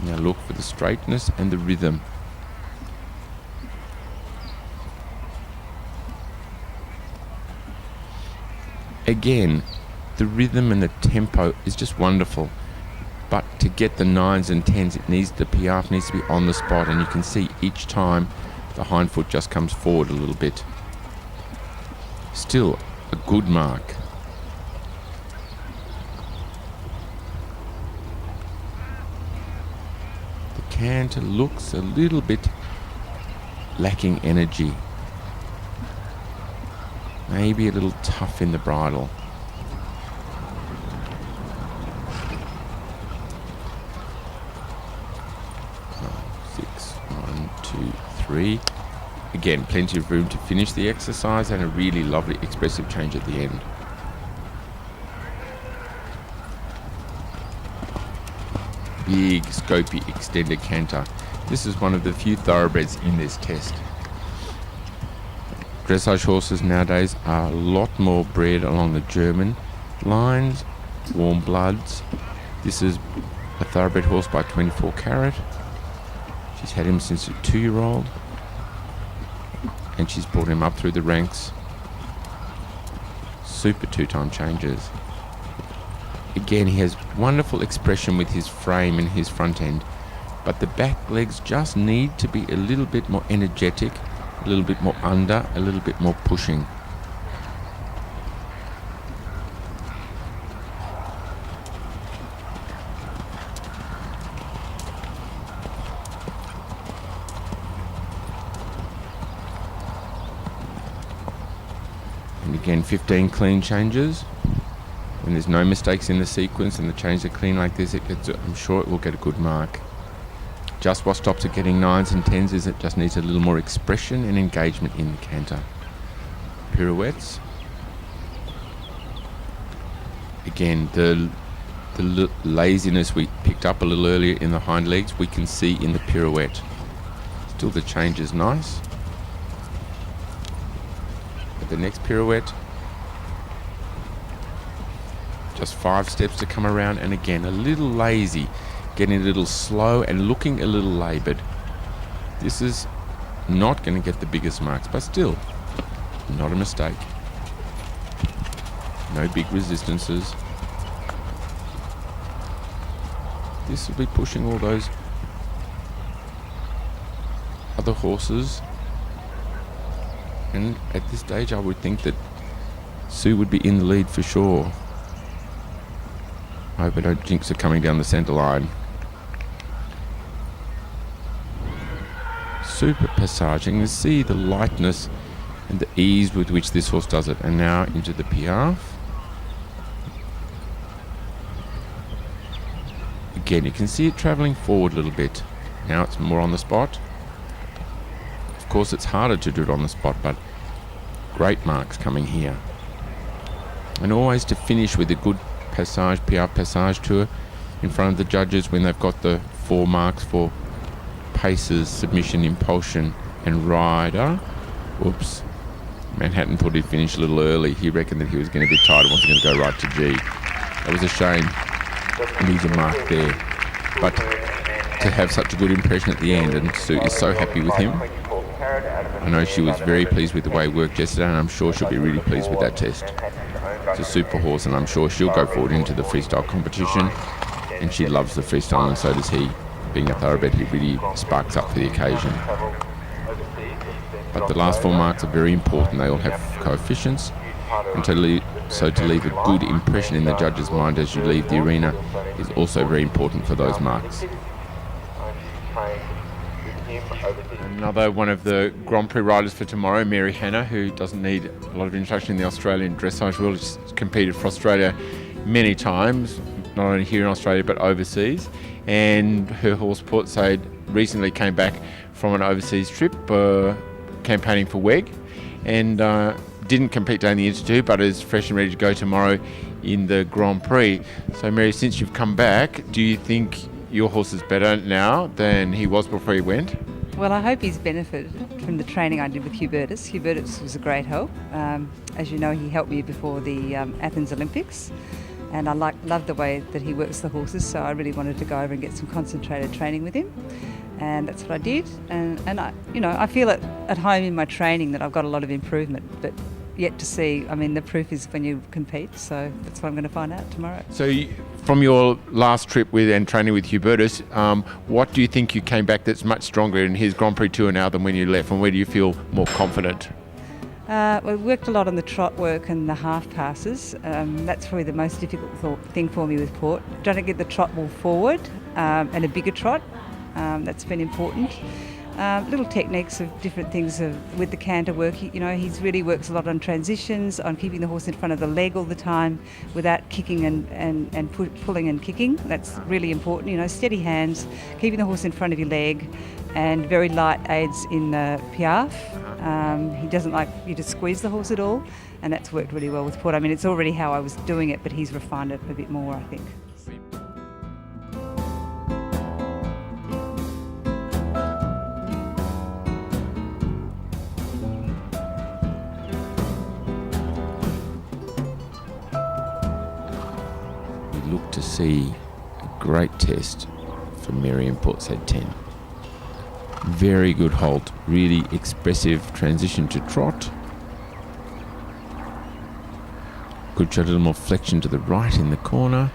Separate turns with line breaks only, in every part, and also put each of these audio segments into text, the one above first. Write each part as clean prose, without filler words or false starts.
Now look for the straightness and the rhythm. Again, the rhythm and the tempo is just wonderful. But to get the 9s and 10s, the piaffe needs to be on the spot, and you can see each time the hind foot just comes forward a little bit. Still a good mark. The canter looks a little bit lacking energy. Maybe a little tough in the bridle. Again, plenty of room to finish the exercise and a really lovely expressive change at the end. Big, scopy, extended canter. This is one of the few thoroughbreds in this test. Dressage horses nowadays are a lot more bred along the German lines, warm bloods. This is a thoroughbred horse by 24 Carat. She's had him since a 2-year-old, and she's brought him up through the ranks. Super 2-time changes. Again, he has wonderful expression with his frame and his front end, but the back legs just need to be a little bit more energetic, a little bit more under, a little bit more pushing. And again, 15 clean changes. When there's no mistakes in the sequence and the changes are clean like this, I'm sure it will get a good mark. Just what stops it getting 9s and 10s is it just needs a little more expression and engagement in the canter. Pirouettes. Again, the laziness we picked up a little earlier in the hind legs, we can see in the pirouette. Still the change is nice. But the next pirouette, just 5 steps to come around, and again, a little lazy, getting a little slow and looking a little laboured. This is not going to get the biggest marks, but still, not a mistake. No big resistances. This will be pushing all those other horses. And at this stage, I would think that Sue would be in the lead for sure. I hope I don't jinx her coming down the centre line. Super passaging. You see the lightness and the ease with which this horse does it. And now into the piaffe. Again, you can see it travelling forward a little bit. Now it's more on the spot. Of course, it's harder to do it on the spot, but great marks coming here. And always to finish with a good passage, piaffe passage tour in front of the judges when they've got the 4 marks for paces, submission, impulsion, and rider. Whoops. Manhattan thought he'd finish a little early. He reckoned that he was going to be tired and wasn't going to go right to G. That was a shame. Needs a mark there. But to have such a good impression at the end, and Sue is so happy with him. I know she was very pleased with the way it worked yesterday, and I'm sure she'll be really pleased with that test. It's a super horse, and I'm sure she'll go forward into the freestyle competition, and she loves the freestyle, and so does he. Being a thoroughbred, he really sparks up for the occasion. But the last 4 marks are very important. They all have coefficients, and to leave a good impression in the judge's mind as you leave the arena is also very important for those marks. Another one of the Grand Prix riders for tomorrow, Mary Hanna, who doesn't need a lot of introduction in the Australian dressage world. She's competed for Australia many times, not only here in Australia but overseas. And her horse Port Said recently came back from an overseas trip campaigning for WEG, and didn't compete today in the Institute, but is fresh and ready to go tomorrow in the Grand Prix. So Mary, since you've come back, do you think your horse is better now than he was before he went?
Well, I hope he's benefited from the training I did with Hubertus. Hubertus was a great help. As you know, he helped me before the Athens Olympics. and I love the way that he works the horses, so I really wanted to go over and get some concentrated training with him, and that's what I did. And I feel at home in my training that I've got a lot of improvement, but yet to see. I mean, the proof is when you compete, so that's what I'm going to find out tomorrow.
So from your last trip with and training with Hubertus, what do you think you came back that's much stronger in his Grand Prix Tour now than when you left, and where do you feel more confident?
We worked a lot on the trot work and the half passes. That's probably the most difficult thing for me with Port. Trying to get the trot more forward and a bigger trot. That's been important. Little techniques of different things with the canter work. He really works a lot on transitions, on keeping the horse in front of the leg all the time without kicking and pulling and kicking. That's really important. Steady hands, keeping the horse in front of your leg, and very light aids in the piaffe. He doesn't like you to squeeze the horse at all, and that's worked really well with Port. I mean, it's already how I was doing it, but he's refined it a bit more, I think.
We look to see a great test for Mary in Port's Head 10. Very good halt, really expressive transition to trot. Could show a little more flexion to the right in the corner.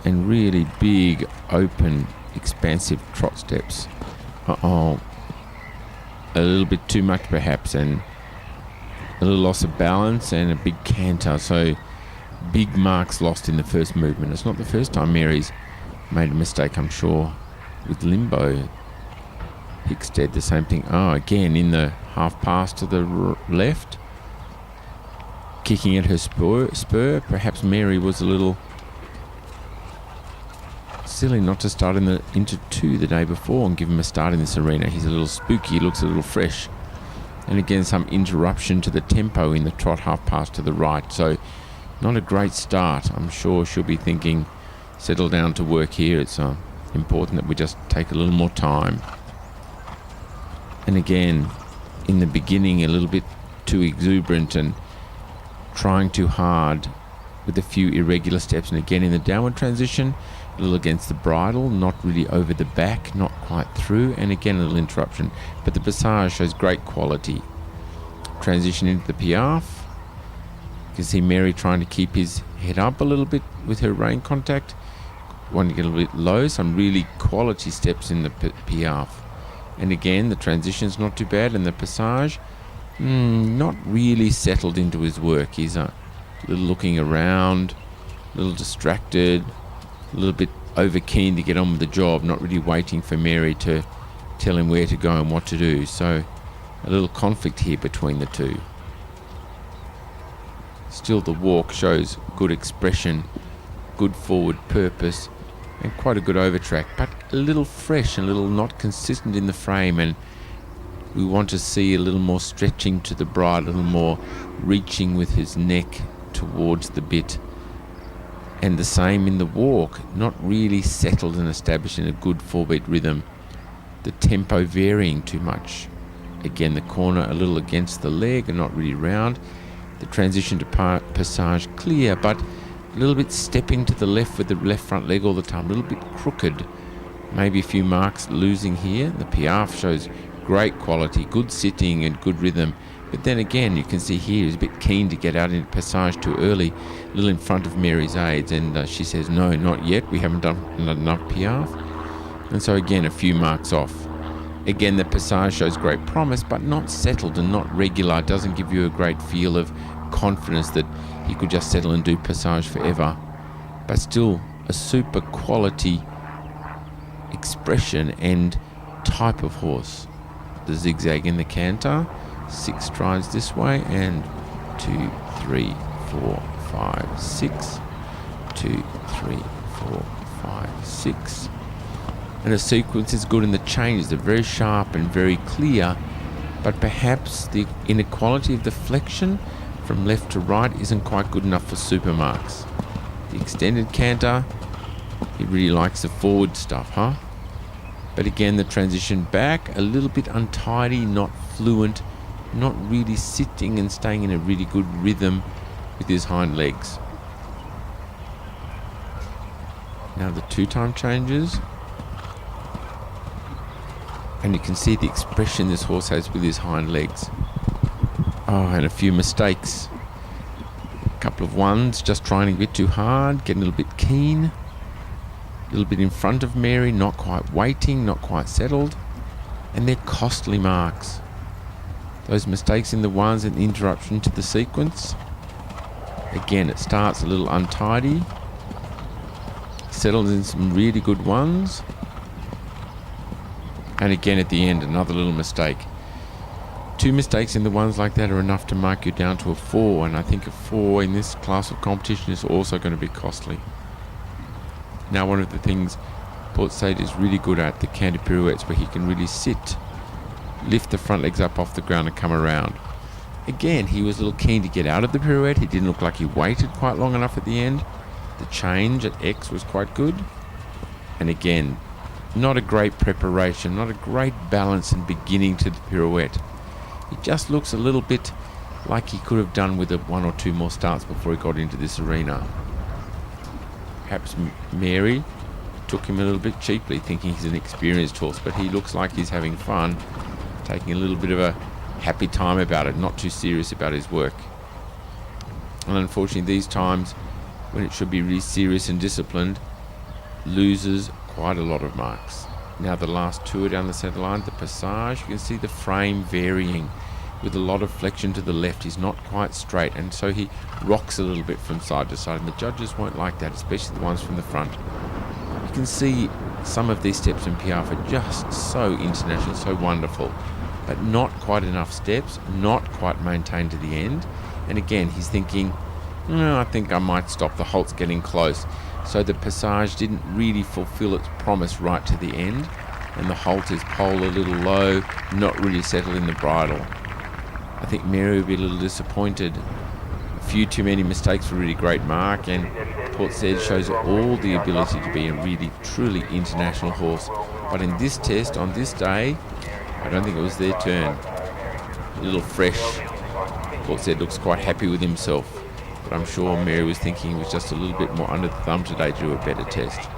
And really big, open, expansive trot steps. A little bit too much perhaps, and a little loss of balance and a big canter. So big marks lost in the first movement. It's not the first time Mary's made a mistake, I'm sure, with Limbo. Hickstead, the same thing. Again, in the half pass to the left. Kicking at her spur. Perhaps Mary was a little silly not to start into 2 the day before and give him a start in this arena. He's a little spooky, looks a little fresh. And again, some interruption to the tempo in the trot half pass to the right. So not a great start. I'm sure she'll be thinking, settle down to work here. It's important that we just take a little more time. And again, in the beginning, a little bit too exuberant and trying too hard with a few irregular steps. And again, in the downward transition, a little against the bridle, not really over the back, not quite through. And again, a little interruption. But the passage shows great quality. Transition into the piaffe. You can see Mary trying to keep his head up a little bit with her rein contact. Wanting to get a little bit low. Some really quality steps in the piaffe. And again, the transition's not too bad, and the passage, not really settled into his work. He's a little looking around, a little distracted, a little bit over keen to get on with the job, not really waiting for Mary to tell him where to go and what to do. So a little conflict here between the two. Still, the walk shows good expression, good forward purpose, and quite a good overtrack, but a little fresh, a little not consistent in the frame, and we want to see a little more stretching to the bridle, a little more reaching with his neck towards the bit. And the same in the walk, not really settled and established in a good 4-beat rhythm. The tempo varying too much. Again, the corner a little against the leg and not really round. The transition to passage clear, but a little bit stepping to the left with the left front leg all the time, a little bit crooked. Maybe a few marks losing here. The piaffe shows great quality, good sitting and good rhythm. But then again, you can see here he's a bit keen to get out into passage too early, a little in front of Mary's aids, and she says, no, not yet, we haven't done enough piaffe. And so again, a few marks off. Again, the passage shows great promise, but not settled and not regular. It doesn't give you a great feel of confidence that he could just settle and do passage forever. But still, a super quality expression and type of horse. The zigzag in the canter, 6 strides this way, and 2, 3, 4, 5, 6, 2, 3, 4, 5, 6. And the sequence is good, and the changes are very sharp and very clear, but perhaps the inequality of the flexion from left to right isn't quite good enough for supermarks. The extended canter, he really likes the forward stuff, huh? But again, the transition back, a little bit untidy, not fluent, not really sitting and staying in a really good rhythm with his hind legs. Now the 2-time changes. And you can see the expression this horse has with his hind legs. Oh, and a few mistakes. A couple of ones, just trying a bit too hard, getting a little bit keen. A little bit in front of Mary, not quite waiting, not quite settled. And they're costly marks. Those mistakes in the ones and the interruption to the sequence. Again, it starts a little untidy. Settles in some really good ones. And again at the end, another little mistake. 2 mistakes in the ones like that are enough to mark you down to a 4, and I think a 4 in this class of competition is also going to be costly. Now, one of the things Port Said is really good at, the canter pirouettes, where he can really sit, lift the front legs up off the ground and come around. Again, he was a little keen to get out of the pirouette. He didn't look like he waited quite long enough at the end. The change at X was quite good. And again, not a great preparation, not a great balance and beginning to the pirouette. It just looks a little bit like he could have done with 1 or 2 more starts before he got into this arena. Perhaps Mary took him a little bit cheaply, thinking he's an experienced horse, but he looks like he's having fun, taking a little bit of a happy time about it, not too serious about his work. And unfortunately, these times, when it should be really serious and disciplined, loses quite a lot of marks. Now the last 2 are down the centre line. The Passage, you can see the frame varying with a lot of flexion to the left. He's not quite straight, and so he rocks a little bit from side to side, and the judges won't like that, especially the ones from the front. You can see some of these steps in Piaffe are just so international, so wonderful, but not quite enough steps, not quite maintained to the end. And again, he's thinking, I think I might stop, the halt's getting close. So the Passage didn't really fulfill its promise right to the end, and the halt is pole a little low, not really settled in the bridle. I think Mary would be a little disappointed. A few too many mistakes for a really great mark, and Port Said shows all the ability to be a really, truly international horse. But in this test, on this day, I don't think it was their turn. A little fresh. Port Said looks quite happy with himself. But I'm sure Mary was thinking he was just a little bit more under the thumb today to do a better test.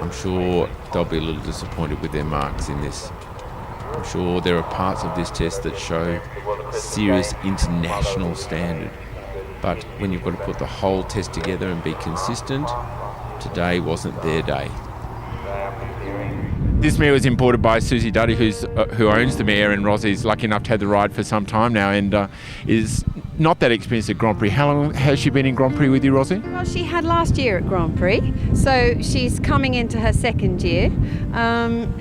I'm sure they'll be a little disappointed with their marks in this. I'm sure there are parts of this test that show serious international standard. But when you've got to put the whole test together and be consistent, today wasn't their day. This mare was imported by Susie Duddy, who owns the mare, and Rosie's lucky enough to have the ride for some time now, and is not that experienced at Grand Prix. How long has she been in Grand Prix with you, Rosie?
Well, she had last year at Grand Prix, so she's coming into her 2nd year.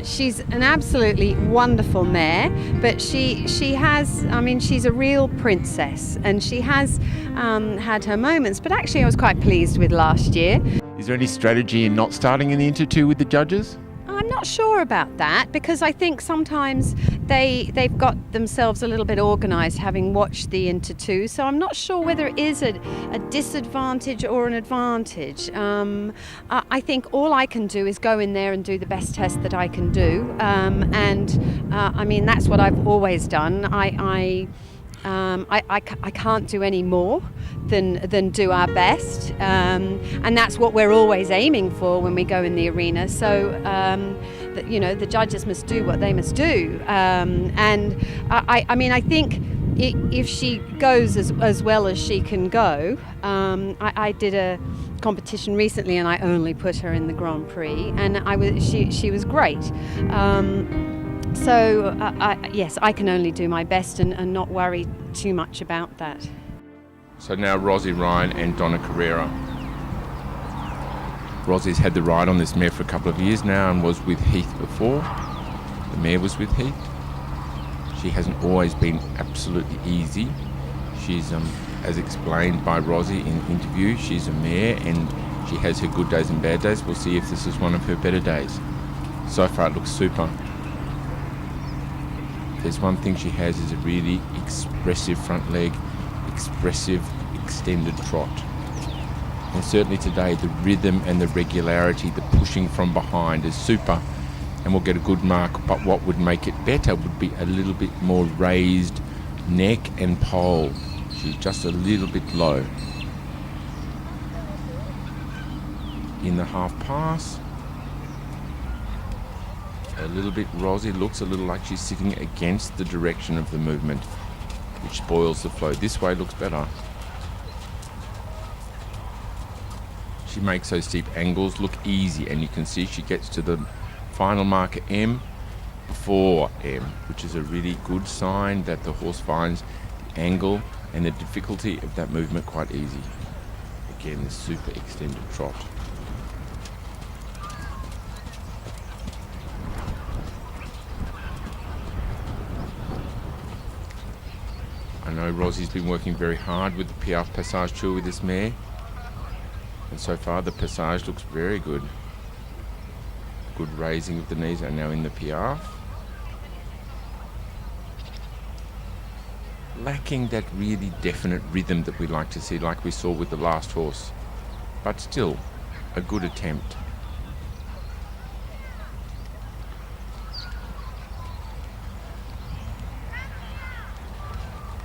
She's an absolutely wonderful mare, but she has, she's a real princess, and she has had her moments, but actually I was quite pleased with last year.
Is there any strategy in not starting in the Inter 2 with the judges?
I'm not sure about that, because I think sometimes they've got themselves a little bit organised, having watched the Inter 2, so I'm not sure whether it is a disadvantage or an advantage. I think all I can do is go in there and do the best test that I can do, that's what I've always done. I can't do any more than do our best, and that's what we're always aiming for when we go in the arena. So the judges must do what they must do, I think if she goes as well as she can go, I did a competition recently and I only put her in the Grand Prix, and she was great. Yes, I can only do my best and not worry too much about that.
So now Rosie Ryan and Donna Carrera. Rosie's had the ride on this mare for a couple of years now and was with Heath before. The mare was with Heath. She hasn't always been absolutely easy. She's, as explained by Rosie in interview, she's a mare and she has her good days and bad days. We'll see if this is one of her better days. So far it looks super. There's one thing she has is a really expressive front leg, expressive extended trot. And certainly today the rhythm and the regularity, the pushing from behind is super, and we'll get a good mark. But what would make it better would be a little bit more raised neck and pole. She's just a little bit low. in the half pass. A little bit, Rosie looks a little like she's sitting against the direction of the movement, which spoils the flow. This way looks better. She makes those steep angles look easy, and you can see she gets to the final marker M before M, which is a really good sign that the horse finds the angle and the difficulty of that movement quite easy. Again, this super extended trot. I know Rosie's been working very hard with the Piaffe Passage Tour with this mare, and so far the Passage looks very good. Good raising of the knees are now in the Piaffe. Lacking that really definite rhythm that we like to see, like we saw with the last horse, but still a good attempt.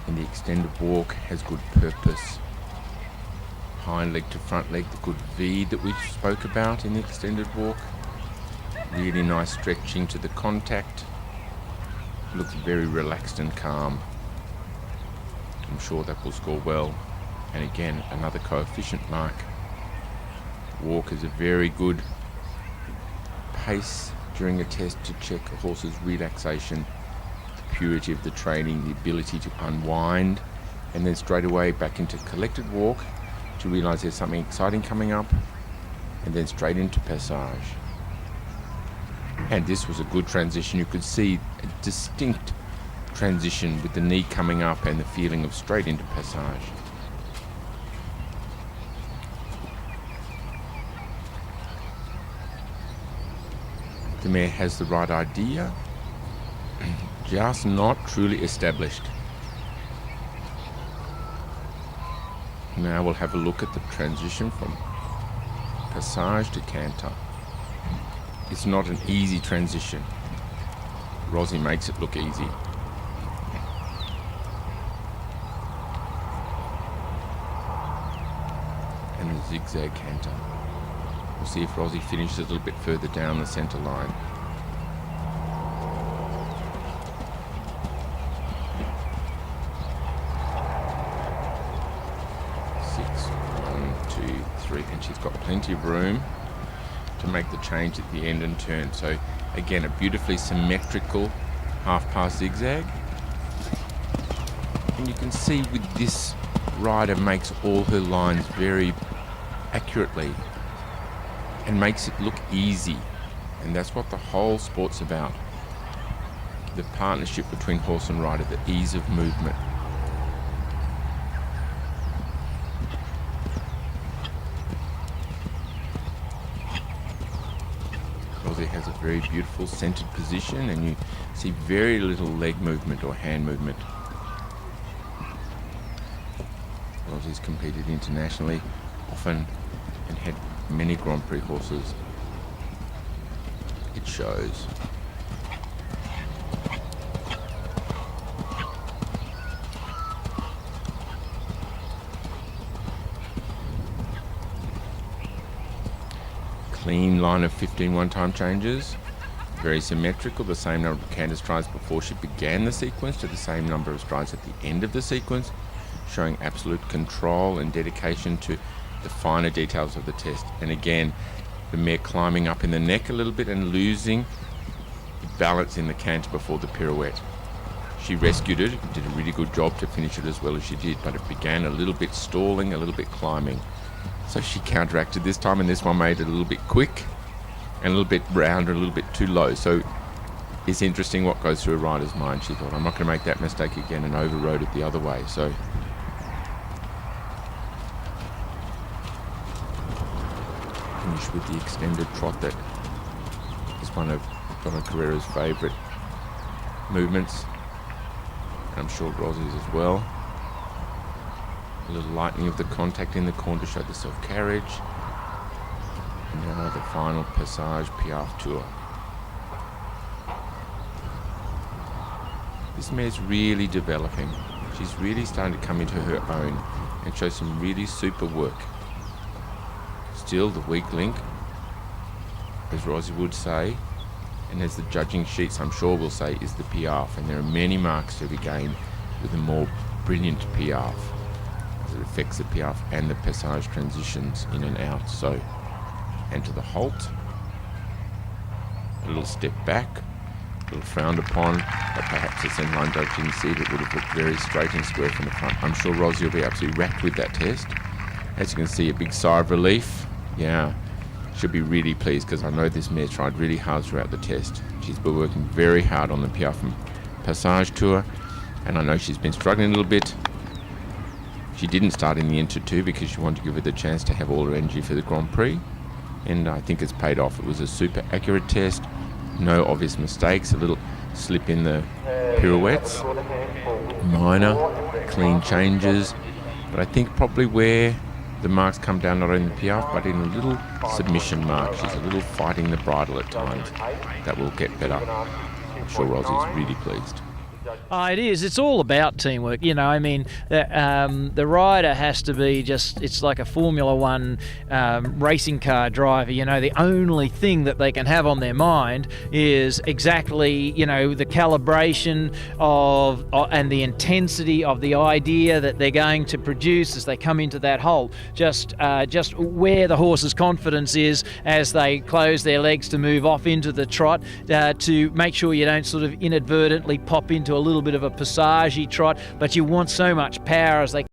And the extended walk has good purpose. Hind leg to front leg, the good V that we spoke about in the extended walk. Really nice stretching to the contact. Looks very relaxed and calm. I'm sure that will score well. And again, another coefficient mark. Walk is a very good pace during a test to check a horse's relaxation, the purity of the training, the ability to unwind, and then straight away back into collected walk to realise there's something exciting coming up, and then straight into Passage. And this was a good transition. You could see a distinct transition with the knee coming up and the feeling of straight into Passage. The mare has the right idea, just not truly established. Now we'll have a look at the transition from Passage to Canter. It's not an easy transition. Rosie makes it look easy. And the zigzag canter. We'll see if Rosie finishes a little bit further down the centre line. Six, 1, 2, 3, and she's got plenty of room to make the change at the end and turn. So again, a beautifully symmetrical half pass zigzag. And you can see with this rider makes all her lines very accurately and makes it look easy. And that's what the whole sport's about. The partnership between horse and rider, the ease of movement. Rosie has a very beautiful centered position, and you see very little leg movement or hand movement. Rosie's competed internationally often and had many Grand Prix horses. It shows. Clean line of 15 one-time changes. Very symmetrical, the same number of canter strides before she began the sequence to the same number of strides at the end of the sequence, showing absolute control and dedication to the finer details of the test. And again, the mare climbing up in the neck a little bit and losing the balance in the canter before the pirouette. She rescued it, did a really good job to finish it as well as she did, but it began a little bit stalling, a little bit climbing. So she counteracted this time, and this one made it a little bit quick and a little bit round and a little bit too low. So it's interesting what goes through a rider's mind. She thought, I'm not going to make that mistake again, and overrode it the other way. So finish with the extended trot that is one of Donna Carrera's favourite movements, and I'm sure Rosie's as well. A little lightening of the contact in the corner to show the self-carriage. And now the final Passage Piaffe Tour. This mare's really developing. She's really starting to come into her own and show some really super work. still the weak link, as Rosie would say, and as the judging sheets I'm sure will say, is the piaffe, and there are many marks to be gained with a more brilliant piaffe, as it affects the piaffe and the passage transitions in and out. So, and to the halt, a little step back, a little frowned upon, but perhaps the centre line judge didn't see it. It would have looked very straight and square from the front. I'm sure Rosie will be absolutely rapt with that test. As you can see, a big sigh of relief. Yeah, she'll be really pleased, because I know this mare tried really hard throughout the test. She's been working very hard on the piaffe and passage tour, and I know she's been struggling a little bit. She didn't start in the Inter2 because she wanted to give her the chance to have all her energy for the Grand Prix, and I think it's paid off. It was a super accurate test, no obvious mistakes, a little slip in the pirouettes, minor clean changes, but I think probably where the marks come down not only in the piaffe but in a little submission mark. She's a little fighting the bridle at times. That will get better. I'm sure Rosie's really pleased.
It is. It's all about teamwork. You know, I mean, the rider has to be it's like a Formula One racing car driver. You know, the only thing that they can have on their mind is exactly, you know, the calibration of and the intensity of the idea that they're going to produce as they come into that hole. Just where the horse's confidence is as they close their legs to move off into the trot, to make sure you don't sort of inadvertently pop into a little bit of a passagey trot, but you want so much power as they